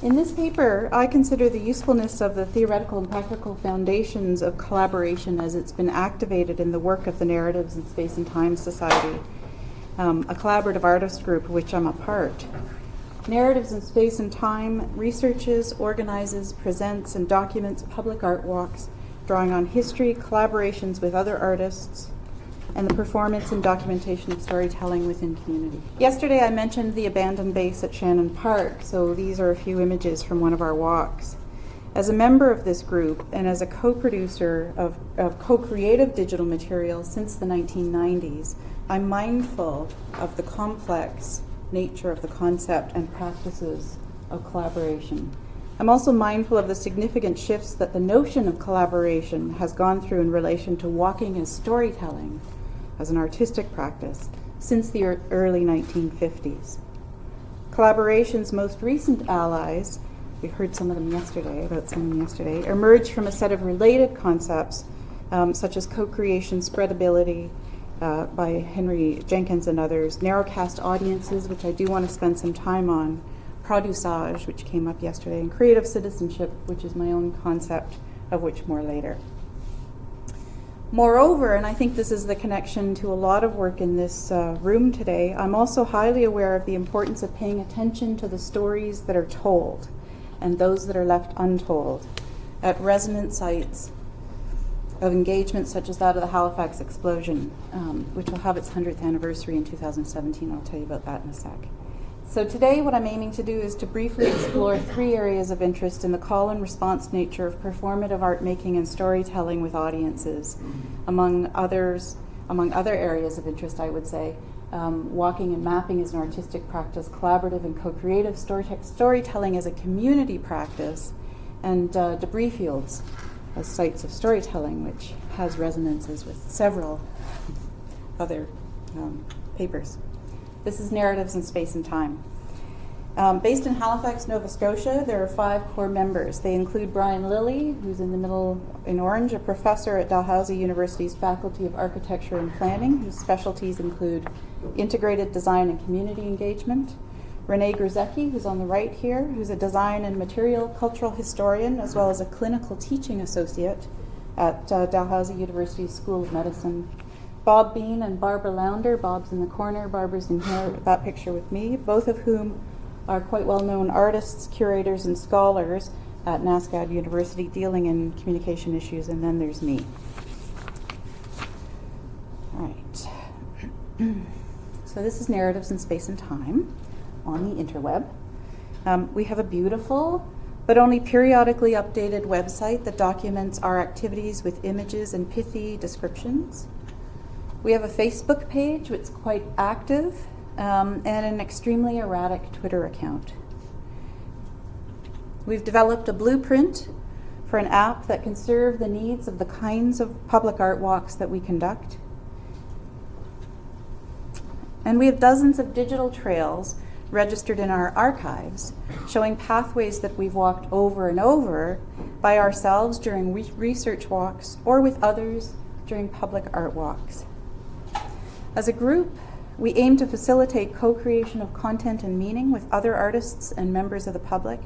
In this paper, I consider the usefulness of the theoretical and practical foundations of collaboration as it's been activated in the work of the Narratives in Space and Time Society, a collaborative artist group of which I'm a part. Narratives in Space and Time researches, organizes, presents, and documents public art walks, drawing on history, collaborations with other artists, and the performance and documentation of storytelling within community. Yesterday I mentioned the abandoned base at Shannon Park, so these are a few images from one of our walks. As a member of this group and as a co-producer of co-creative digital material since the 1990s, I'm mindful of the complex nature of the concept and practices of collaboration. I'm also mindful of the significant shifts that the notion of collaboration has gone through in relation to walking as storytelling, as an artistic practice, since the early 1950s. Collaboration's most recent allies, we heard some of them yesterday, emerged from a set of related concepts such as co-creation, spreadability, by Henry Jenkins and others, narrowcast audiences, which I do want to spend some time on, producage, which came up yesterday, and creative citizenship, which is my own concept, of which more later. Moreover, and I think this is the connection to a lot of work in this room today, I'm also highly aware of the importance of paying attention to the stories that are told and those that are left untold at resonant sites of engagement such as that of the Halifax explosion, which will have its 100th anniversary in 2017. I'll tell you about that in a sec. So today what I'm aiming to do is to briefly explore three areas of interest in the call and response nature of performative art making and storytelling with audiences, among other areas of interest, I would say. Walking and mapping as an artistic practice, collaborative and co-creative storytelling as a community practice, and debris fields as sites of storytelling, which has resonances with several other papers. This is Narratives in Space and Time. Based in Halifax, Nova Scotia, there are 5 core members. They include Brian Lilly, who's in the middle in orange, a professor at Dalhousie University's Faculty of Architecture and Planning, whose specialties include integrated design and community engagement. Renee Grzycki, who's on the right here, who's a design and material cultural historian, as well as a clinical teaching associate at Dalhousie University's School of Medicine. Bob Bean and Barbara Launder. Bob's in the corner, Barbara's in here, that picture with me, both of whom are quite well-known artists, curators, and scholars at NASCAD University dealing in communication issues, and then there's me. All right. So this is Narratives in Space and Time on the interweb. We have a beautiful but only periodically updated website that documents our activities with images and pithy descriptions. We have a Facebook page, which is quite active, and an extremely erratic Twitter account. We've developed a blueprint for an app that can serve the needs of the kinds of public art walks that we conduct. And we have dozens of digital trails registered in our archives, showing pathways that we've walked over and over by ourselves during research walks or with others during public art walks. As a group, we aim to facilitate co-creation of content and meaning with other artists and members of the public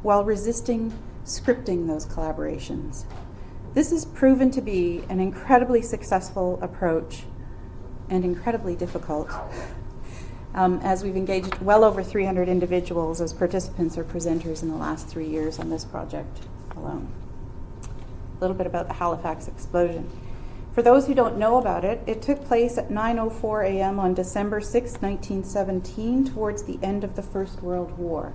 while resisting scripting those collaborations. This has proven to be an incredibly successful approach and incredibly difficult, as we've engaged well over 300 individuals as participants or presenters in the last 3 years on this project alone. A little bit about the Halifax explosion. For those who don't know about it, it took place at 9:04 a.m. on December 6, 1917, towards the end of the First World War.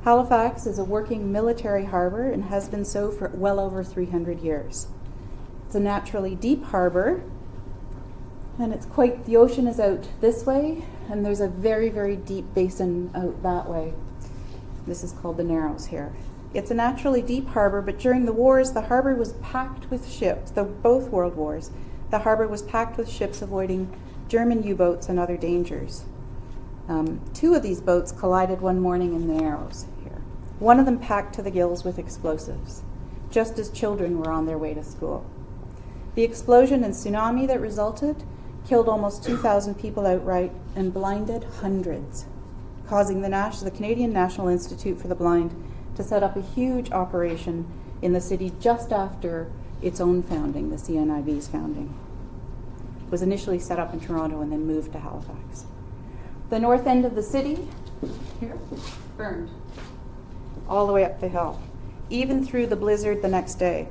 Halifax is a working military harbor and has been so for well over 300 years. It's a naturally deep harbor, and the ocean is out this way, and there's a very, very deep basin out that way. This is called the Narrows here. It's a naturally deep harbor, but during the wars, the harbor was packed with ships, both world wars. The harbor was packed with ships avoiding German U-boats and other dangers. 2 of these boats collided one morning in the Narrows here. One of them packed to the gills with explosives, just as children were on their way to school. The explosion and tsunami that resulted killed almost 2,000 people outright and blinded hundreds. causing the Canadian National Institute for the Blind to set up a huge operation in the city just after its own founding, the CNIB's founding. It was initially set up in Toronto and then moved to Halifax. The north end of the city, here, burned all the way up the hill, even through the blizzard the next day.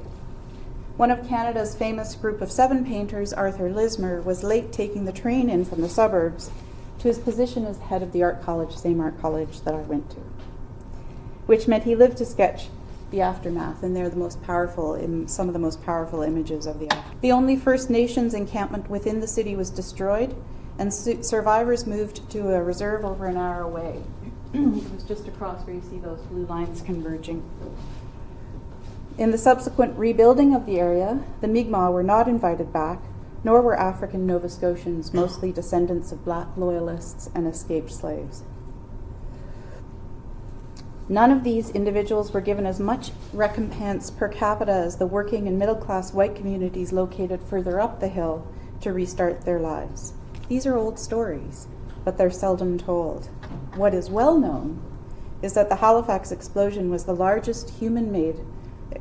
One of Canada's famous group of 7 painters, Arthur Lismer, was late taking the train in from the suburbs to his position as head of the art college, same art college that I went to, which meant he lived to sketch the aftermath, and they're some of the most powerful images of the aftermath. The only First Nations encampment within the city was destroyed, and survivors moved to a reserve over an hour away. It was just across where you see those blue lines converging. In the subsequent rebuilding of the area, the Mi'kmaq were not invited back, nor were African Nova Scotians, mostly descendants of Black loyalists and escaped slaves. None of these individuals were given as much recompense per capita as the working and middle-class white communities located further up the hill to restart their lives. These are old stories, but they're seldom told. What is well known is that the Halifax explosion was the largest human-made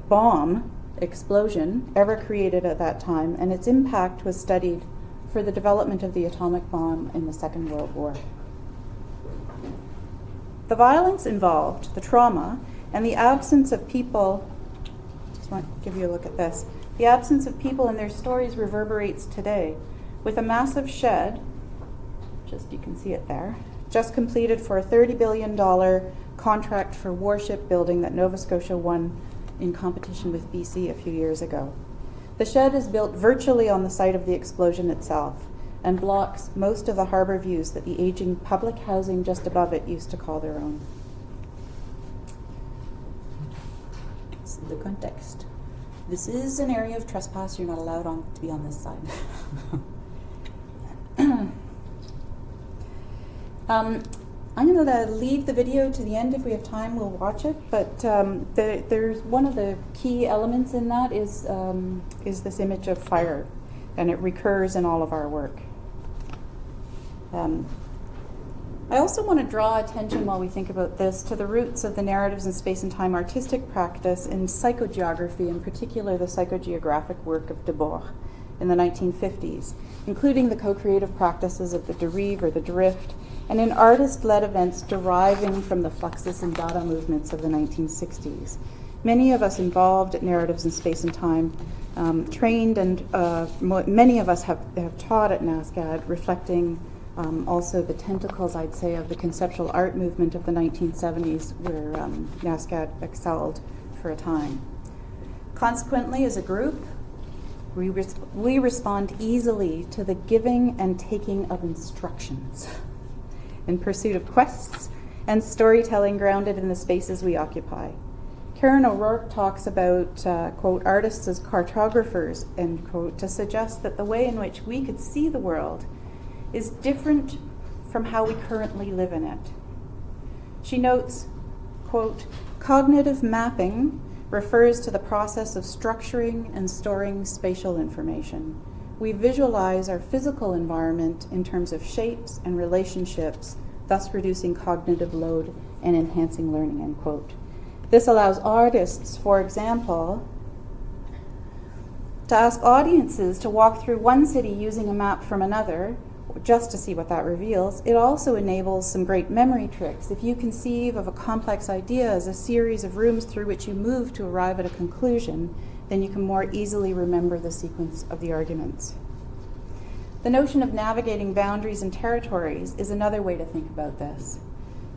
bomb explosion ever created at that time, and its impact was studied for the development of the atomic bomb in the Second World War. The violence involved, the trauma, and the absence of people, just want to give you a look at this, the absence of people and their stories reverberates today, with a massive shed, just you can see it there, just completed for a $30 billion contract for warship building that Nova Scotia won in competition with BC a few years ago. The shed is built virtually on the site of the explosion itself and blocks most of the harbour views that the aging public housing just above it used to call their own. That's the context. This is an area of trespass. You're not allowed to be on this side. I'm going to leave the video to the end. If we have time, we'll watch it. But there's one of the key elements in that is this image of fire, and it recurs in all of our work. I also want to draw attention while we think about this to the roots of the narratives in space and time artistic practice in psychogeography, in particular the psychogeographic work of Debord in the 1950s, including the co-creative practices of the derive or the drift, and in artist-led events deriving from the fluxus and dada movements of the 1960s. Many of us involved at Narratives in Space and Time trained, and many of us have taught at NASCAD, reflecting also the tentacles, I'd say, of the conceptual art movement of the 1970s, where NASCAD excelled for a time. Consequently, as a group, we respond easily to the giving and taking of instructions in pursuit of quests and storytelling grounded in the spaces we occupy. Karen O'Rourke talks about, quote, artists as cartographers, end quote, to suggest that the way in which we could see the world is different from how we currently live in it. She notes, quote, cognitive mapping refers to the process of structuring and storing spatial information. We visualize our physical environment in terms of shapes and relationships, thus reducing cognitive load and enhancing learning, end quote. This allows artists, for example, to ask audiences to walk through one city using a map from another, just to see what that reveals. It also enables some great memory tricks. If you conceive of a complex idea as a series of rooms through which you move to arrive at a conclusion, then you can more easily remember the sequence of the arguments. The notion of navigating boundaries and territories is another way to think about this.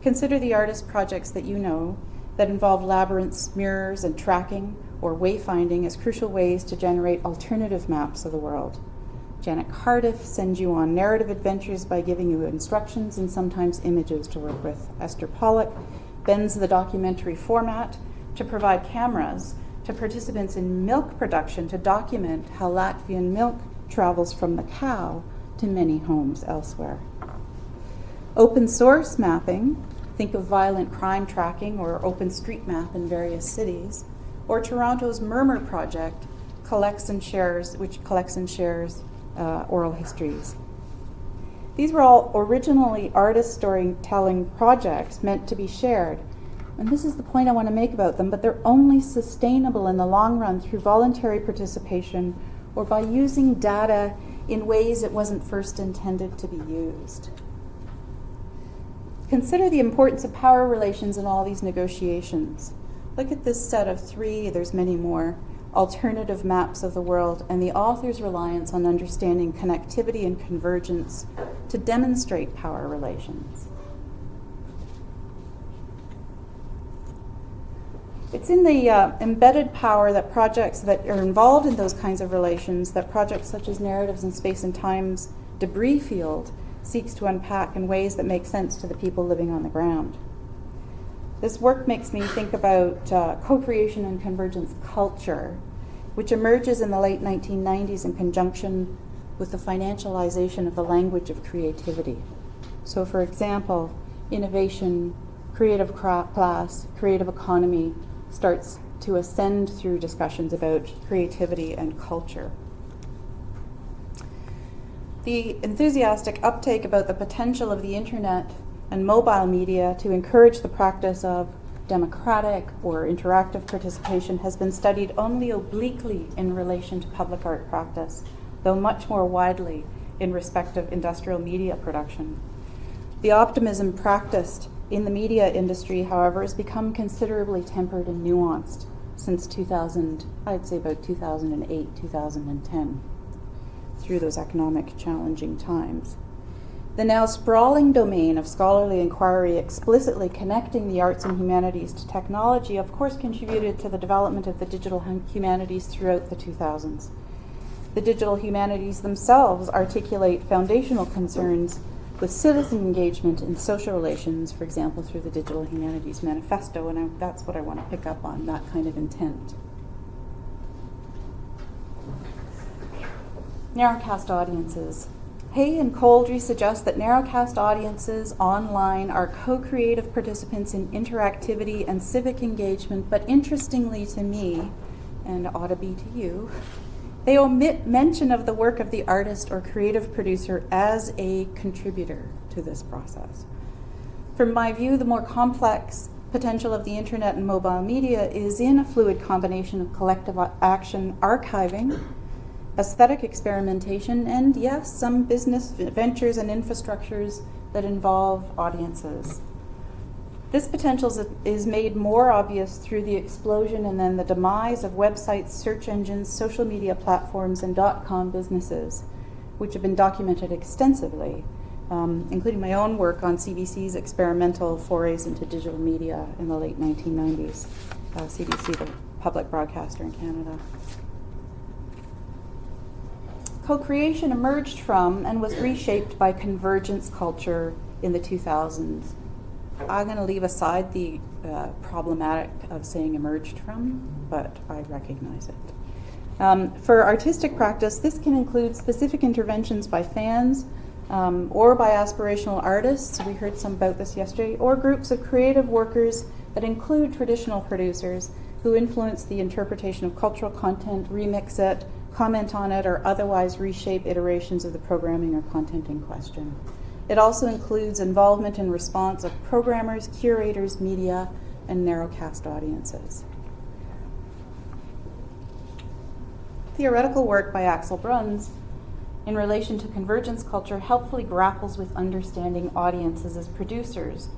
Consider the artist projects that you know that involve labyrinths, mirrors, and tracking or wayfinding as crucial ways to generate alternative maps of the world. Janet Cardiff sends you on narrative adventures by giving you instructions and sometimes images to work with. Esther Pollock bends the documentary format to provide cameras to participants in milk production to document how Latvian milk travels from the cow to many homes elsewhere. Open source mapping, think of violent crime tracking or OpenStreetMap in various cities, or Toronto's Murmur project which collects and shares oral histories. These were all originally artist storytelling projects meant to be shared. And this is the point I want to make about them, but they're only sustainable in the long run through voluntary participation or by using data in ways it wasn't first intended to be used. Consider the importance of power relations in all these negotiations. Look at this set of 3, there's many more, alternative maps of the world and the author's reliance on understanding connectivity and convergence to demonstrate power relations. It's in the embedded power that projects that are involved in those kinds of relations that projects such as Narratives in Space and Time's debris field seeks to unpack in ways that make sense to the people living on the ground. This work makes me think about co-creation and convergence culture, which emerges in the late 1990s in conjunction with the financialization of the language of creativity. So for example, innovation, creative class, creative economy starts to ascend through discussions about creativity and culture. The enthusiastic uptake about the potential of the internet and mobile media to encourage the practice of democratic or interactive participation has been studied only obliquely in relation to public art practice, though much more widely in respect of industrial media production. The optimism practiced in the media industry, however, has become considerably tempered and nuanced since 2000, I'd say about 2008, 2010, through those economic challenging times. The now sprawling domain of scholarly inquiry explicitly connecting the arts and humanities to technology, of course, contributed to the development of the digital humanities throughout the 2000s. The digital humanities themselves articulate foundational concerns with citizen engagement in social relations, for example, through the Digital Humanities Manifesto, and that's what I want to pick up on, that kind of intent. Narrowcast audiences. Hay and Coldry suggest that narrowcast audiences online are co-creative participants in interactivity and civic engagement, but interestingly to me, and ought to be to you, they omit mention of the work of the artist or creative producer as a contributor to this process. From my view, the more complex potential of the internet and mobile media is in a fluid combination of collective action, archiving, aesthetic experimentation, and yes, some business ventures and infrastructures that involve audiences. This potential is made more obvious through the explosion and then the demise of websites, search engines, social media platforms, and .com businesses, which have been documented extensively, including my own work on CBC's experimental forays into digital media in the late 1990s, CBC, the public broadcaster in Canada. Co-creation emerged from and was reshaped by convergence culture in the 2000s. I'm going to leave aside the problematic of saying emerged from, but I recognize it. For artistic practice, this can include specific interventions by fans or by aspirational artists, we heard some about this yesterday, or groups of creative workers that include traditional producers who influence the interpretation of cultural content, remix it, comment on it, or otherwise reshape iterations of the programming or content in question. It also includes involvement and response of programmers, curators, media, and narrowcast audiences. Theoretical work by Axel Bruns in relation to convergence culture helpfully grapples with understanding audiences as producers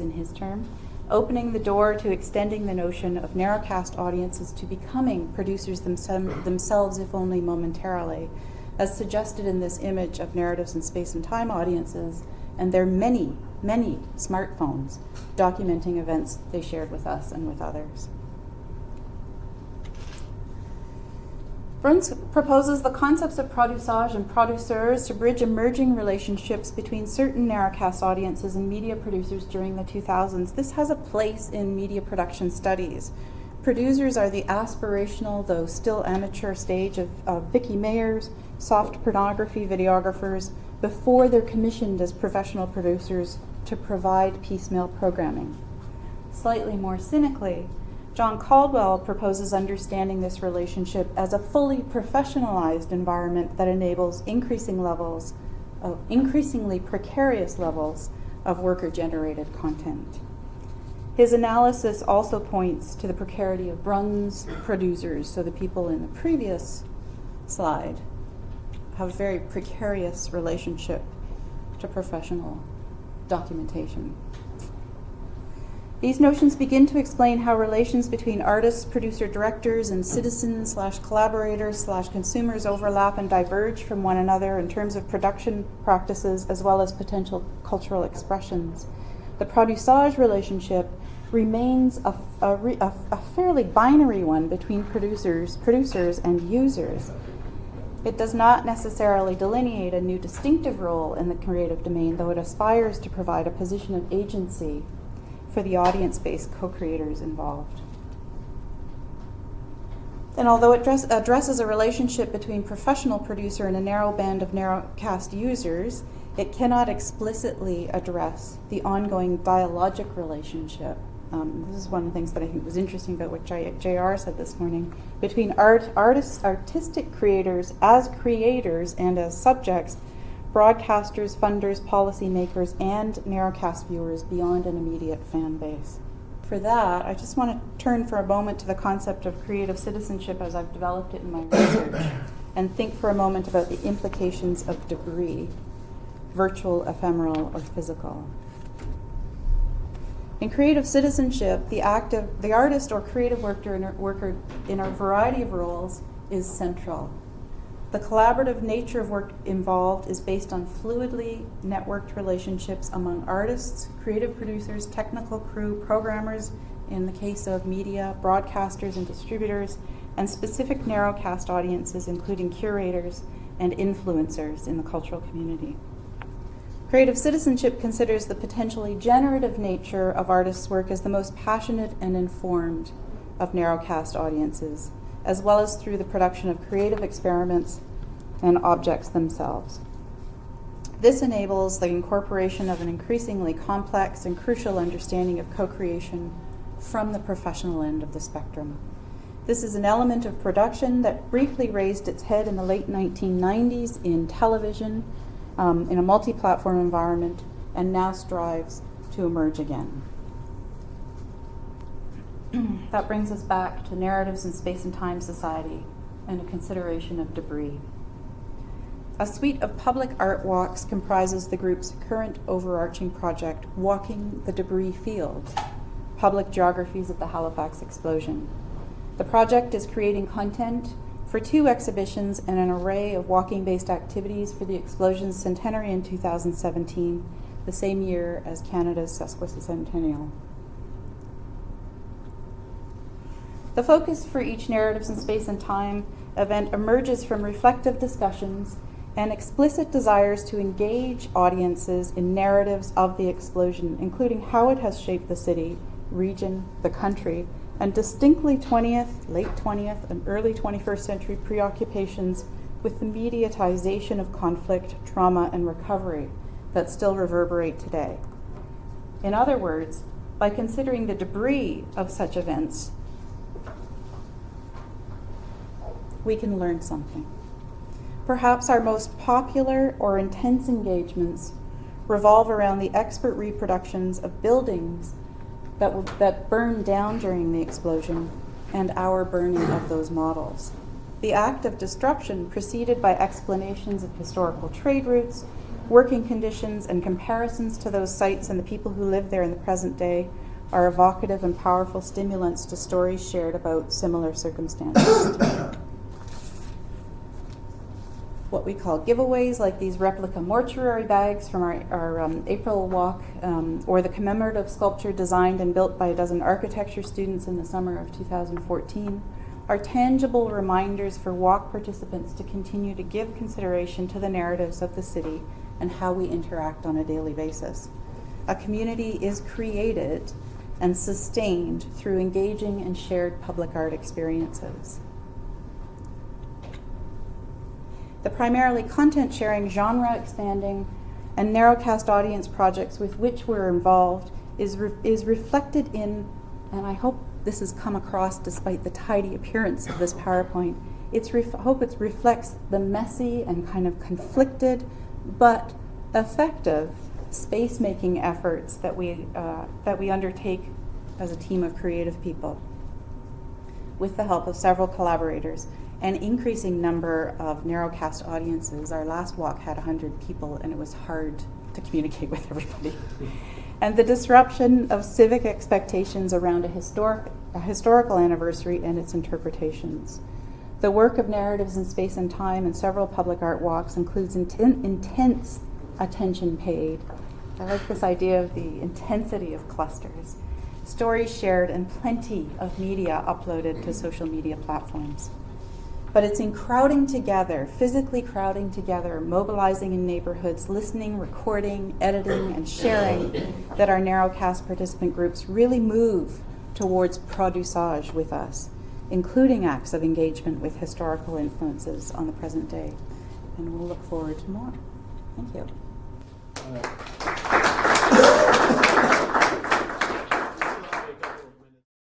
in his term, opening the door to extending the notion of narrowcast audiences to becoming producers themselves, if only momentarily, as suggested in this image of Narratives in Space and Time audiences and their many, many smartphones documenting events they shared with us and with others. Bruns proposes the concepts of producage and produceurs to bridge emerging relationships between certain narrowcast audiences and media producers during the 2000s. This has a place in media production studies. Producers are the aspirational, though still amateur stage of Vicky Mayers, soft pornography videographers, before they're commissioned as professional producers to provide piecemeal programming. Slightly more cynically, John Caldwell proposes understanding this relationship as a fully professionalized environment that enables increasing levels of increasingly precarious levels of worker-generated content. His analysis also points to the precarity of bronze producers, so the people in the previous slide have a very precarious relationship to professional documentation. These notions begin to explain how relations between artists, producer-directors, and citizens/collaborators/consumers overlap and diverge from one another in terms of production practices as well as potential cultural expressions. The producage relationship remains a fairly binary one between producers and users. It does not necessarily delineate a new distinctive role in the creative domain, though it aspires to provide a position of agency for the audience-based co-creators involved. And although it addresses a relationship between professional producer and a narrow band of narrowcast users, it cannot explicitly address the ongoing dialogic relationship. This is one of the things that I think was interesting about what JR said this morning, between artistic creators as creators and as subjects, broadcasters, funders, policymakers, and narrowcast viewers beyond an immediate fan base. For that, I just want to turn for a moment to the concept of creative citizenship as I've developed it in my research, and think for a moment about the implications of debris, virtual, ephemeral, or physical. In creative citizenship, the artist or creative worker in a variety of roles is central. The collaborative nature of work involved is based on fluidly networked relationships among artists, creative producers, technical crew, programmers, in the case of media, broadcasters and distributors, and specific narrowcast audiences, including curators and influencers in the cultural community. Creative citizenship considers the potentially generative nature of artists' work as the most passionate and informed of narrowcast audiences, as well as through the production of creative experiments and objects themselves. This enables the incorporation of an increasingly complex and crucial understanding of co-creation from the professional end of the spectrum. This is an element of production that briefly raised its head in the late 1990s in television, in a multi-platform environment, and now strives to emerge again. That brings us back to narratives in space and time society and a consideration of debris. A suite of public art walks comprises the group's current overarching project, Walking the Debris Field, Public Geographies of the Halifax Explosion. The project is creating content for 2 exhibitions and an array of walking-based activities for the explosion's centenary in 2017, the same year as Canada's sesquicentennial. The focus for each Narratives in Space and Time event emerges from reflective discussions and explicit desires to engage audiences in narratives of the explosion, including how it has shaped the city, region, the country, and distinctly late 20th and early 21st century preoccupations with the mediatization of conflict, trauma, and recovery that still reverberate today. In other words, by considering the debris of such events, we can learn something. Perhaps our most popular or intense engagements revolve around the expert reproductions of buildings that burned down during the explosion and our burning of those models. The act of destruction, preceded by explanations of historical trade routes, working conditions, and comparisons to those sites and the people who live there in the present day, are evocative and powerful stimulants to stories shared about similar circumstances. What we call giveaways, like these replica mortuary bags from our April walk, or the commemorative sculpture designed and built by a dozen architecture students in the summer of 2014, are tangible reminders for walk participants to continue to give consideration to the narratives of the city and how we interact on a daily basis. A community is created and sustained through engaging and shared public art experiences. The primarily content-sharing, genre-expanding, and narrowcast audience projects with which we're involved is reflected in, and I hope this has come across despite the tidy appearance of this PowerPoint, I hope it reflects the messy and kind of conflicted but effective space-making efforts that we undertake as a team of creative people with the help of several collaborators and increasing number of narrowcast audiences. Our last walk had 100 people, and it was hard to communicate with everybody. And the disruption of civic expectations around a historical anniversary and its interpretations. The work of Narratives in Space and Time and several public art walks includes intense attention paid. I like this idea of the intensity of clusters. Stories shared and plenty of media uploaded to social media platforms. But it's in crowding together, physically crowding together, mobilizing in neighborhoods, listening, recording, editing, and sharing that our narrowcast participant groups really move towards produçage with us, including acts of engagement with historical influences on the present day. And we'll look forward to more. Thank you.